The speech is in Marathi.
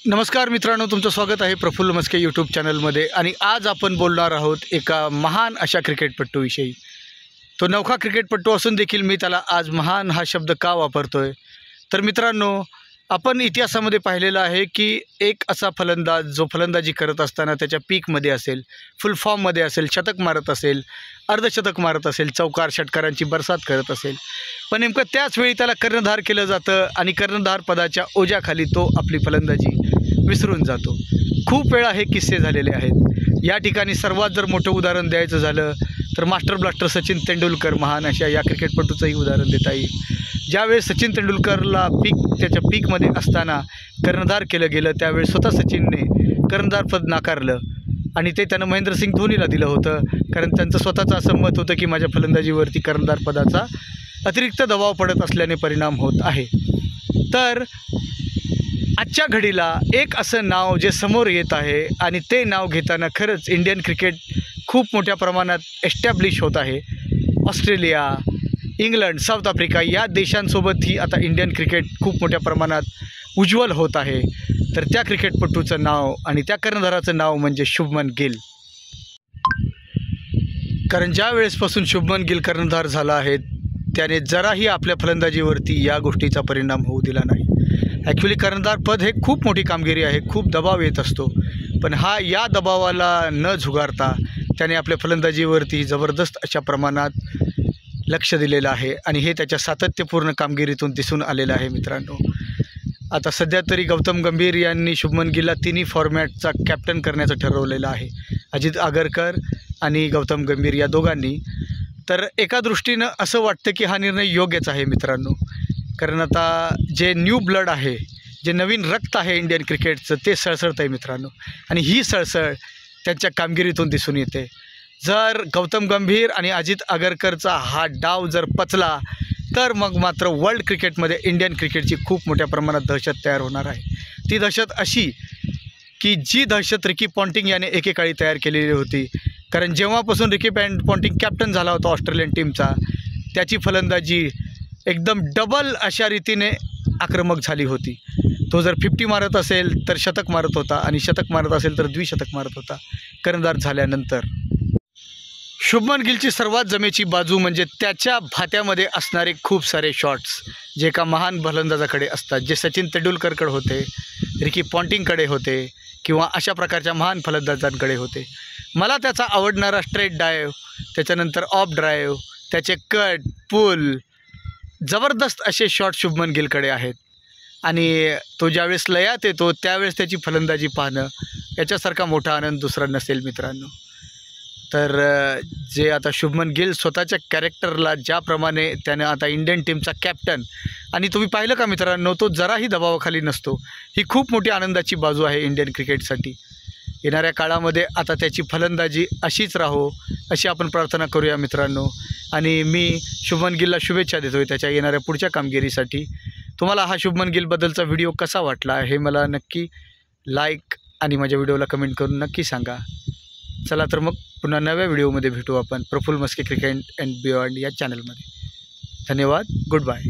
नमस्कार मित्रांनो, तुमचं स्वागत आहे प्रफुल्ल मस्के यूट्यूब चॅनलमध्ये। आणि आज आपण बोलणार आहोत एका महान अशा क्रिकेटपटूविषयी। तो नवखा क्रिकेटपटू असून देखील मी त्याला आज महान हा शब्द का वापरतोय, तर मित्रांनो, आपण इतिहासामध्ये पाहिलेलं आहे की एक असा फलंदाज जो फलंदाजी करत असताना त्याच्या पीकमध्ये असेल, फुल फॉर्ममध्ये असेल, शतक मारत असेल, अर्धशतक मारत असेल, चौकार षटकारांची बरसात करत असेल, पण नेमकं त्याच वेळी त्याला कर्णधार केलं जातं आणि कर्णधार पदाच्या ओझ्याखाली तो आपली फलंदाजी विसरून जातो। खूप वेळा हे किस्से झालेले आहेत। या ठिकाणी सर्वात जर मोठं उदाहरण द्यायचं झालं तर मास्टर ब्लास्टर सचिन तेंडुलकर महान अशा या क्रिकेटपटूचंही उदाहरण देता येईल। ज्यावेळेस सचिन तेंडुलकरला त्याच्या पीकमध्ये असताना कर्णधार केलं गेलं, त्यावेळेस स्वतः सचिनने कर्णधारपद नाकारलं आणि ते त्यानं महेंद्रसिंग धोनीला दिलं होतं, कारण त्यांचं स्वतःचं असं मत होतं की माझ्या फलंदाजीवरती कर्णधारपदाचा अतिरिक्त दबाव पडत असल्याने परिणाम होत आहे। तर आजच्या घडीला एक असं नाव जे समोर येत आहे आणि ते नाव घेताना खरंच इंडियन क्रिकेट खूप मोठ्या प्रमाणात एस्टॅब्लिश होत आहे। ऑस्ट्रेलिया, इंग्लंड, साऊथ आफ्रिका या देशांसोबतही आता इंडियन क्रिकेट खूप मोठ्या प्रमाणात उज्ज्वल होत आहे। तर त्या क्रिकेटपटूचं नाव आणि त्या कर्णधाराचं नाव म्हणजे शुभमन गिल। कारण ज्या वेळेसपासून शुभमन गिल कर्णधार झाला आहे त्याने जराही आपल्या फलंदाजीवरती या गोष्टीचा परिणाम होऊ दिला नाही। ॲक्च्युली कर्णधारपद हे खूप मोठी कामगिरी आहे, खूप दबाव येत असतो, पण या दबावाला न झुगारता त्याने आपल्या फलंदाजीवरती जबरदस्त अशा प्रमाणात लक्ष दिलेलं आहे आणि हे त्याच्या सातत्यपूर्ण कामगिरीतून दिसून आलेलं आहे। मित्रांनो, आता सध्या तरी गौतम गंभीर यांनी शुभमन गिलला तिन्ही फॉर्मॅटचा कॅप्टन करण्याचं ठरवलेलं आहे, अजित आगरकर आणि गौतम गंभीर या दोघांनी। तर एका दृष्टीनं असं वाटतं की हा निर्णय योग्यच आहे मित्रांनो, कारण आता जे न्यू ब्लड आहे, जे नवीन रक्त आहे इंडियन क्रिकेटचं, ते सळसळतं आहे मित्रांनो, आणि ही सळसळ त्यांच्या कामगिरीतून दिसून येते। जर गौतम गंभीर आणि अजित आगरकरचा हा डाव जर पचला तर मग मात्र वर्ल्ड क्रिकेटमध्ये इंडियन क्रिकेटची खूप मोठ्या प्रमाणात दहशत तयार होणार आहे। ती दहशत अशी की जी दहशत रिकी पॉन्टिंग याने एकेकाळी तयार केलेली होती, कारण जेव्हापासून रिकी पॉन्टिंग कॅप्टन झाला होता ऑस्ट्रेलियन टीमचा, त्याची फलंदाजी एकदम डबल अशा रीतीने आक्रमक झाली होती। तो जर 50 मारत असेल तर शतक मारत होता आणि शतक मारत असेल तर द्विशतक मारत होता कर्णधार झाल्यानंतर। शुभमन गिलची सर्वात जमेची बाजू म्हणजे त्याच्या भात्यामध्ये असणारे खूप सारे शॉट्स जे एका महान फलंदाजाकडे असतात, जे सचिन तेंडुलकरकडे होते, रिकी पॉन्टिंगकडे होते किंवा अशा प्रकारच्या महान फलंदाजांकडे होते। मला त्याचा आवडणारा स्ट्रेट डायव्ह, त्याच्यानंतर ऑफ ड्राईव्ह, त्याचे कट, पुल, जबरदस्त असे शॉट शुभमन गिलकडे आहेत आणि तो ज्यावेळेस लयात येतो त्यावेळेस त्याची फलंदाजी पाहणं याच्यासारखा मोठा आनंद दुसरा नसेल मित्रांनो। तर जे आता शुभमन गिल स्वतःच्या कॅरेक्टरला ज्याप्रमाणे त्यानं आता इंडियन टीमचा कॅप्टन, आणि तुम्ही पाहिलं का मित्रांनो, तो जराही दबावाखाली नसतो। ही खूप मोठी आनंदाची बाजू आहे इंडियन क्रिकेटसाठी। येणाऱ्या काळामध्ये आता त्याची फलंदाजी अशीच राहो अशी आपण प्रार्थना करूया मित्रांनो, आणि मी शुभमन गिलला शुभेच्छा देतोय त्याच्या येणाऱ्या पुढच्या कामगिरीसाठी। तुम्हाला हा शुभमन गिलबद्दलचा व्हिडिओ कसा वाटला हे मला नक्की लाईक आणि माझ्या व्हिडिओला कमेंट करून नक्की सांगा। चला तर मग पुन्हा नव्या व्हिडिओमध्ये भेटू आपण Praful Maske cricket and beyond या चॅनलमध्ये। धन्यवाद, गुड बाय।